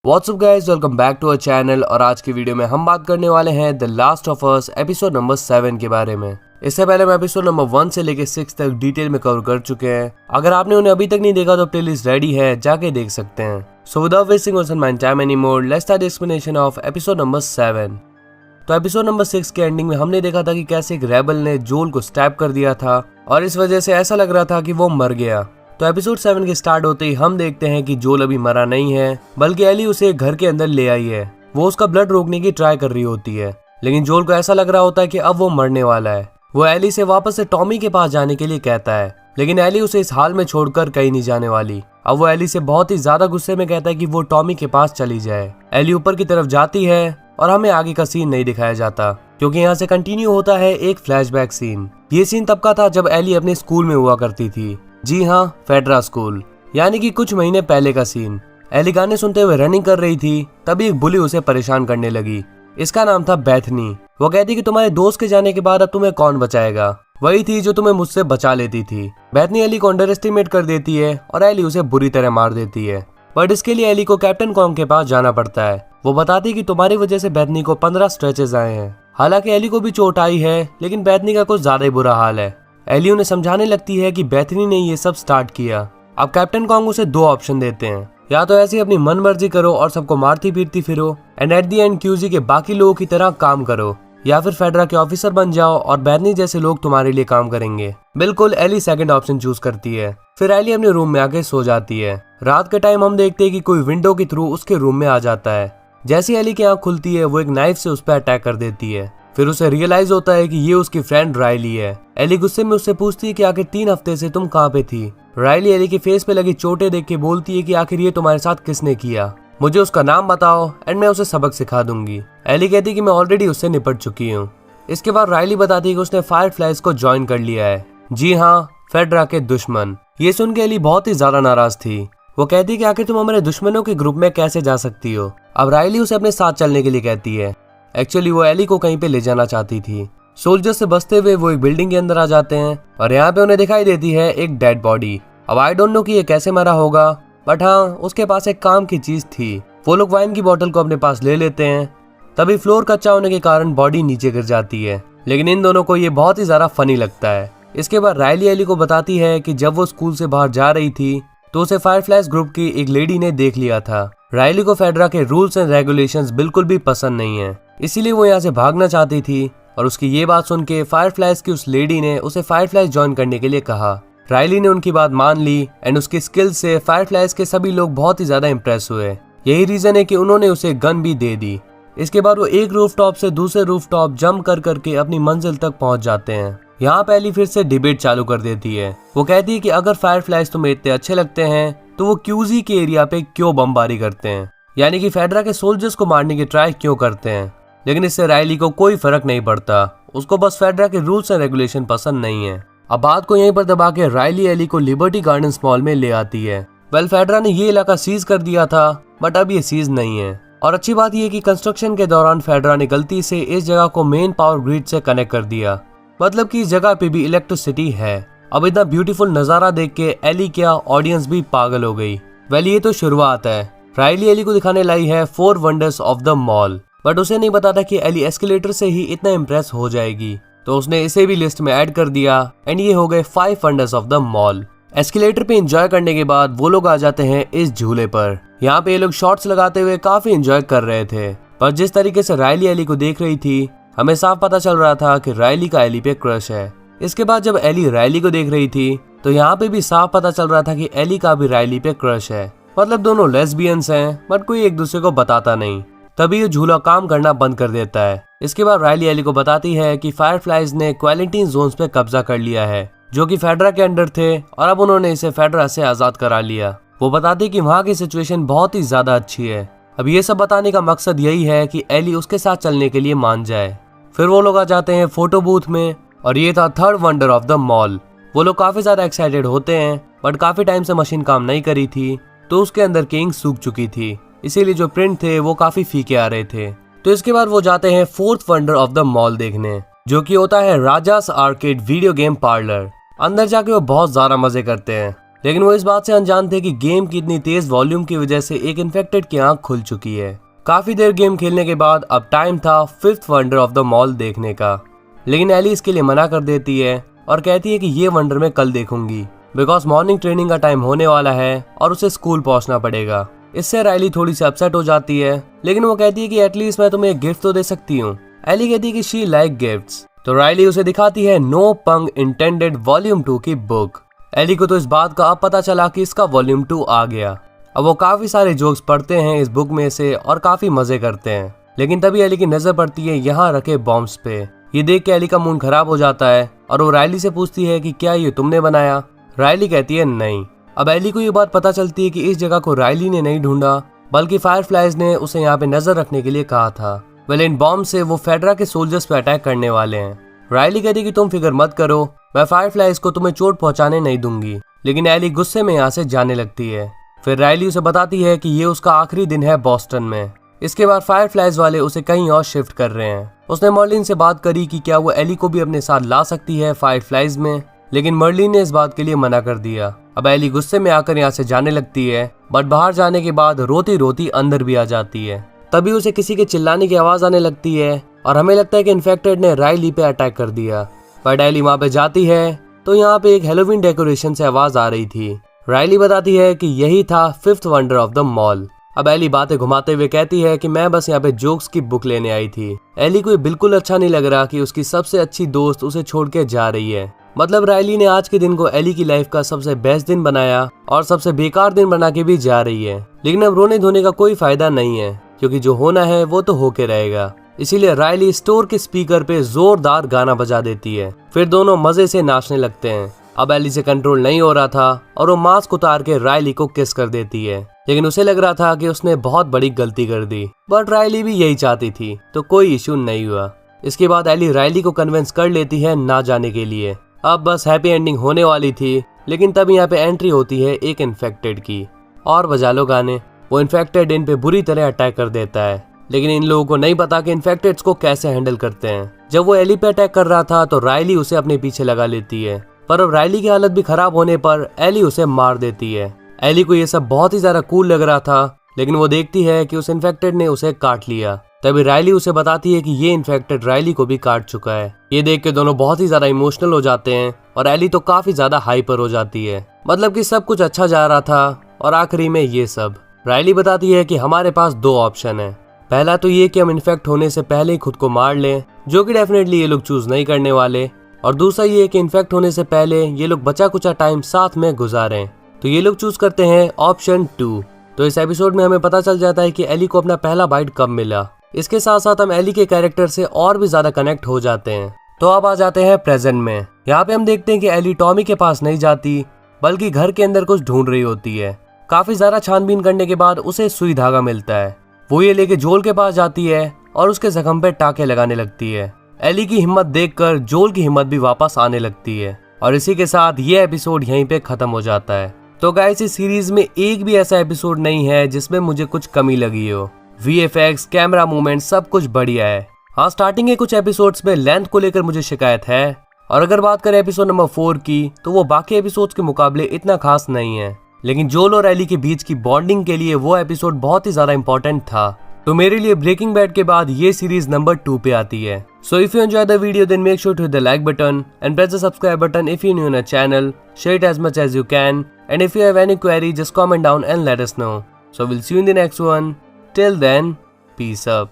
WhatsApp guys, welcome back to our channel. और आज की वीडियो में हम बात करने वाले हैं the last of us episode number 7 के बारे में। इससे पहले हम एपिसोड नंबर 1 से लेकर 6 तक डिटेल में कवर कर चुके हैं। अगर आपने उन्हें अभी तक नहीं देखा तो प्लेलिस्ट रेडी है, जाके देख सकते हैं। So without wasting my time anymore, let's start the explanation of episode number 7। तो एपिसोड नंबर 6 के एंडिंग में हमने देखा था कि कैसे एक रेबल ने जोल को स्टैब कर दिया था और इस वजह से ऐसा लग रहा था कि वो मर गया। तो एपिसोड 7 के स्टार्ट होते ही हम देखते हैं कि जोल अभी मरा नहीं है, बल्कि एली उसे घर के अंदर ले आई है। वो उसका ब्लड रोकने की ट्राई कर रही होती है, लेकिन जोल को ऐसा लग रहा होता है कि अब वो मरने वाला है। वो एली से वापस से टॉमी के पास जाने के लिए कहता है, लेकिन एली उसे इस हाल में छोड़कर कहीं नहीं जाने वाली। अब वो एली से बहुत ही ज्यादा गुस्से में कहता है कि वो टॉमी के पास चली जाए। एली ऊपर की तरफ जाती है और हमें आगे का सीन नहीं दिखाया जाता, क्योंकि यहाँ से कंटिन्यू होता है एक फ्लैशबैक सीन। ये सीन तब का था जब एली अपने स्कूल में हुआ करती थी। जी हाँ, फेडरा स्कूल, यानी कि कुछ महीने पहले का सीन। एली गाने सुनते हुए रनिंग कर रही थी, तभी एक बुली उसे परेशान करने लगी। इसका नाम था बेथनी। वो कहती कि तुम्हारे दोस्त के जाने के बाद अब तुम्हें कौन बचाएगा। वही थी जो तुम्हें मुझसे बचा लेती थी। बेथनी एली को अंडर एस्टिमेट कर देती है और एली उसे बुरी तरह मार देती है। बट इसके लिए एली को कैप्टन कॉन्ग के पास जाना पड़ता है। वो बताती कि तुम्हारी वजह से बेथनी को 15 स्ट्रेचेस आए हैं। हालांकि एली को भी चोट आई है, लेकिन बेथनी का कुछ ज्यादा ही बुरा हाल है। एली उन्हें समझाने लगती है कि बेथनी ने ये सब स्टार्ट किया। अब कैप्टन कॉन्ग उसे 2 ऑप्शन देते हैं, या तो ऐसी अपनी मन मर्जी करो और सबको मारती पीटती फिरो एंड एट दी एंड क्यूजी के बाकी लोगों की तरह काम करो, या फिर फेडरा के ऑफिसर बन जाओ और बेथनी जैसे लोग तुम्हारे लिए काम करेंगे। बिल्कुल एली सेकंड ऑप्शन चूज करती है। फिर एली अपने रूम में आके सो जाती है। रात के टाइम हम देखते हैं कि कोई विंडो के थ्रू उसके रूम में आ जाता है। जैसी एली की आंख खुलती है, वो एक नाइफ से उस पर अटैक कर देती है। फिर उसे रियलाइज होता है कि ये उसकी फ्रेंड रायली है। एली गुस्से में उससे पूछती है कि आखिर 3 हफ्ते से तुम कहाँ पे थी। रायली एली के फेस पे लगी चोटें देख के बोलती है कि आखिर ये तुम्हारे साथ किसने किया, मुझे उसका नाम बताओ एंड मैं उसे सबक सिखा दूंगी। एली कहती कि मैं ऑलरेडी उससे निपट चुकी हूँ। इसके बाद रायली बताती है कि उसने फायरफ्लाइज को ज्वाइन कर लिया है। जी हाँ, फेडरा के दुश्मन। ये सुन के एली बहुत ही ज्यादा नाराज थी। वो कहती है कि आखिर तुम हमारे दुश्मनों के ग्रुप में कैसे जा सकती हो। अब रायली उसे अपने साथ चलने के लिए कहती है। एक्चुअली वो एली को कहीं पे ले जाना चाहती थी। सोल्जर से बचते हुए वो एक बिल्डिंग के अंदर आ जाते हैं और यहाँ पे उन्हें दिखाई देती है एक डेड बॉडी। अब आई डोंट नो कि ये कैसे मरा होगा, बट हाँ, उसके पास एक काम की चीज थी। वो लोग वाइन की बोतल को अपने पास ले लेते हैं। तभी फ्लोर कच्चा होने के कारण बॉडी नीचे गिर जाती है, लेकिन इन दोनों को ये बहुत ही ज्यादा फनी लगता है। इसके बाद रायली एली को बताती है कि जब वो स्कूल से बाहर जा रही थी तो उसे फायरफ्लाइज ग्रुप की एक लेडी ने देख लिया था। रायली को फेडरा के रूल्स एंड रेगुलेशंस बिल्कुल भी पसंद नहीं है, इसीलिए वो यहाँ से भागना चाहती थी। और उसकी ये बात सुन के फायरफ्लाइज की उस लेडी ने उसे फायरफ्लाइज ज्वाइन करने के लिए कहा। रायली ने उनकी बात मान ली एंड उसकी स्किल्स से फायरफ्लाइज के सभी लोग बहुत ही ज्यादा इंप्रेस हुए। यही रीजन है कि उन्होंने उसे गन भी दे दी। इसके बाद वो एक रूफटॉप से दूसरे रूफटॉप जंप कर करके अपनी मंजिल तक पहुंच जाते हैं। यहाँ पे एली फिर से डिबेट चालू कर देती है। वो कहती है कि अगर फायरफ्लाइज तुम्हें इतने अच्छे लगते हैं तो वो क्यूजी के एरिया पे क्यों बमबारी करते हैं, यानी कि फेडरा के सोल्जर्स को मारने की ट्राई क्यों करते हैं। लेकिन इससे रायली को कोई फर्क नहीं पड़ता, उसको बस फेडरा के रूल्स एंड रेगुलेशन पसंद नहीं है। अब बात को यहीं पर दबा के रायली एली को लिबर्टी गार्डन्स मॉल में ले आती है। वेल, फेडरा ने ये इलाका सीज कर दिया था, बट अब ये सीज नहीं है। और अच्छी बात यह कि कंस्ट्रक्शन के दौरान फेडरा ने गलती से इस जगह को मेन पावर ग्रिड से कनेक्ट कर दिया, मतलब कि इस जगह पे भी इलेक्ट्रिसिटी है। अब इतना ब्यूटीफुल नजारा देख के एली क्या ऑडियंस भी पागल हो गई। वेल, ये तो शुरुआत है। रायली एली को दिखाने लाई है 4 wonders of the mall, but उसे नहीं पता था कि एली एस्केलेटर से ही इतना इम्प्रेस हो जाएगी, तो उसने इसे भी लिस्ट में ऐड कर दिया एंड ये हो गए 5 wonders of the mall. Escalator पे एंजॉय करने के बाद वो लोग आ जाते हैं इस झूले पर। यहाँ पे ये लोग शॉट्स लगाते हुए काफी एंजॉय कर रहे थे, पर जिस तरीके से रायली एली को देख रही थी, हमें साफ पता चल रहा था कि रायली का एली पे क्रश है। इसके बाद जब एली रायली को देख रही थी तो यहाँ पे भी साफ पता चल रहा था कि एली का भी रायली पे क्रश है। मतलब दोनों लेस्बियंस हैं, बट कोई एक दूसरे को बताता नहीं। तभी ये झूला काम करना बंद कर देता है। इसके बाद रायली एली को बताती है कि फायरफ्लाइज ने क्वारंटीन जोन्स पे कब्जा कर लिया है, जो कि फेडरा के अंडर थे, और अब उन्होंने इसे फेडरा से आजाद करा लिया। वो बताती कि वहाँ की सिचुएशन बहुत ही ज्यादा अच्छी है। अब ये सब बताने का मकसद यही है कि एली उसके साथ चलने के लिए मान जाए। फिर वो लोग आ जाते हैं फोटो बूथ में, और ये था 3rd wonder of the mall. वो लोग काफी ज्यादा एक्साइटेड होते हैं, बट काफी टाइम से मशीन काम नहीं करी थी, तो उसके अंदर की इंक सूख चुकी थी, इसीलिए जो प्रिंट थे वो काफी फीके आ रहे थे। तो इसके बाद वो जाते हैं 4th wonder of the mall देखने, जो कि होता है rajas arcade video game parlour. अंदर जाके वो बहुत ज्यादा मजे करते हैं। लेकिन वो इस बात से अनजान थे कि गेम की इतनी तेज वॉल्यूम की वजह से एक इन्फेक्टेड की आंख खुल चुकी है। काफी देर गेम खेलने के बाद अब टाइम था fifth wonder of the mall देखने का, लेकिन एली इसके लिए मना कर देती है और कहती है कि ये वंडर मैं कल देखूंगी, बिकॉज मॉर्निंग ट्रेनिंग का टाइम होने वाला है और उसे स्कूल पहुंचना पड़ेगा। इससे राइली थोड़ी सी अपसेट हो जाती है, लेकिन वो कहती है कि एटलीस्ट मैं तुम्हें एक गिफ्ट तो दे सकती हूँ। एली कहती है कि शी लाइक गिफ्ट्स, तो राइली उसे दिखाती है नो पंग इंटेंडेड वॉल्यूम 2 की बुक। एली को तो इस बात का अब पता चला कि इसका वॉल्यूम 2 आ गया। अब वो काफी सारे जोक्स पढ़ते हैं इस बुक में से और काफी मजे करते हैं, लेकिन तभी एली की नजर पड़ती है यहाँ रखे बॉम्ब्स पे। ये देख के एली का मूड खराब हो जाता है और वो राइली से पूछती है कि क्या ये तुमने बनाया। राइली कहती है नहीं। अब एली को ये बात पता चलती है कि इस जगह को राइली ने नहीं ढूंढा, बल्कि फायरफ्लाइज ने उसे यहाँ पे नजर रखने के लिए कहा था। वेल इन बॉम्ब से वो फेडरा के सोल्जर्स पे अटैक करने वाले हैं। राइली कहती है कि तुम फिक्र मत करो, मैं फायरफ्लाइज को तुम्हें चोट पहुंचाने नहीं दूंगी, लेकिन एली गुस्से में यहाँ से जाने लगती है। फिर राइली उसे बताती है कि ये उसका आखिरी दिन है बॉस्टन में। इसके बाद फायरफ्लाइज वाले उसे कहीं और शिफ्ट कर रहे हैं। उसने मर्लिन से बात करी कि क्या वो एली को भी अपने साथ ला सकती है फायरफ्लाइज में, लेकिन मर्लिन ने इस बात के लिए मना कर दिया। अब एली गुस्से में आकर यहाँ से जाने लगती है, बट बाहर जाने के बाद रोती रोती अंदर भी आ जाती है। तभी उसे किसी के चिल्लाने की आवाज आने लगती है और हमें लगता है कि इन्फेक्टेड ने राइली पे अटैक कर दिया। बट एली वहाँ पे जाती है तो यहाँ पे एक हेलोवीन डेकोरेशन से आवाज आ रही थी। राइली बताती है कि यही था fifth wonder of the mall. अब एली बातें घुमाते हुए कहती है कि मैं बस यहाँ पे जोक्स की बुक लेने आई थी। एली को बिल्कुल अच्छा नहीं लग रहा कि उसकी सबसे अच्छी दोस्त उसे छोड़ के जा रही है। मतलब राइली ने आज के दिन को एली की लाइफ का सबसे बेस्ट दिन बनाया और सबसे बेकार दिन बना के भी जा रही है। लेकिन अब रोने धोने का कोई फायदा नहीं है, क्योंकि जो होना है वो तो होके रहेगा। इसीलिए राइली स्टोर के स्पीकर पे जोरदार गाना बजा देती है। फिर दोनों मजे से नाचने लगते हैं। अब एली से कंट्रोल नहीं हो रहा था और वो मास्क उतार के राइली को किस कर देती है, लेकिन उसे लग रहा था कि उसने बहुत बड़ी गलती कर दी। बट राइली भी यही चाहती थी, तो कोई इश्यू नहीं हुआ। इसके बाद एली राइली को कन्विंस कर लेती है ना जाने के लिए। अब बस हैप्पी एंडिंग होने वाली थी, लेकिन तब यहाँ पे एंट्री होती है एक इन्फेक्टेड की। और बजा लो गाने। वो इन्फेक्टेड इन पे बुरी तरह अटैक कर देता है, लेकिन इन लोगों को नहीं पता कि इन्फेक्टेड्स को कैसे हैंडल करते हैं। जब वो एली पे अटैक कर रहा था तो राइली उसे अपने पीछे लगा लेती है, पर अब राइली की हालत भी खराब होने पर एली उसे मार देती है। एली को ये सब बहुत ही ज्यादा कूल लग रहा था, लेकिन वो देखती है कि उस इन्फेक्टेड ने उसे काट लिया। तभी राइली उसे बताती है कि ये इन्फेक्टेड राइली को भी काट चुका है। ये देख के दोनों बहुत ही ज्यादा इमोशनल हो जाते हैं और एली तो काफी ज्यादा हाइपर हो जाती है। मतलब कि सब कुछ अच्छा जा रहा था और आखिरी में ये सब। राइली बताती है कि हमारे पास दो ऑप्शन है। पहला तो ये कि हम इन्फेक्ट होने से पहले ही खुद को मार लें, जो कि डेफिनेटली ये लोग चूज नहीं करने वाले, और दूसरा ये कि इन्फेक्ट होने से पहले ये लोग बचा कुचा टाइम साथ में गुजारें। तो ये लोग चूज करते हैं ऑप्शन 2। तो इस एपिसोड में हमें पता चल जाता है कि एली को अपना पहला बाइट कब मिला। इसके साथ साथ हम एली के कैरेक्टर से और भी ज्यादा कनेक्ट हो जाते हैं। तो अब आ जाते हैं प्रेजेंट में। यहाँ पे हम देखते हैं कि एली टॉमी के पास नहीं जाती, बल्कि घर के अंदर कुछ ढूंढ रही होती है। काफी ज्यादा छानबीन करने के बाद उसे सुई धागा मिलता है। वो ये लेके जोल के पास जाती है और उसके जख्म पे टाके लगाने लगती है। एली की हिम्मत देखकर जोल की हिम्मत भी वापस आने लगती है और इसी के साथ ये एपिसोड यहीं पे खत्म हो जाता है। तो गाइस इस सीरीज में एक भी ऐसा एपिसोड नहीं है जिसमें मुझे कुछ कमी लगी हो। VFX, कैमरा मूवमेंट सब कुछ बढ़िया है। हाँ, स्टार्टिंग के कुछ एपिसोड्स में लेंथ को लेकर मुझे शिकायत है, और अगर बात करें एपिसोड नंबर 4 की तो वो बाकी एपिसोड्स के मुकाबले इतना खास नहीं है। लेकिन जोल और एली के बीच की बॉन्डिंग के लिए वो एपिसोड बहुत ही ज्यादा इंपॉर्टेंट था। तो मेरे लिए ब्रेकिंग बैड के बाद ये सीरीज नंबर 2 पे आती है। So if you enjoy the video then make sure to hit the like button and press the subscribe button if you're new in our channel. Share it as much as you can, and if you have any query just comment down and let us know. So we'll see you in the next one. Till then, peace up.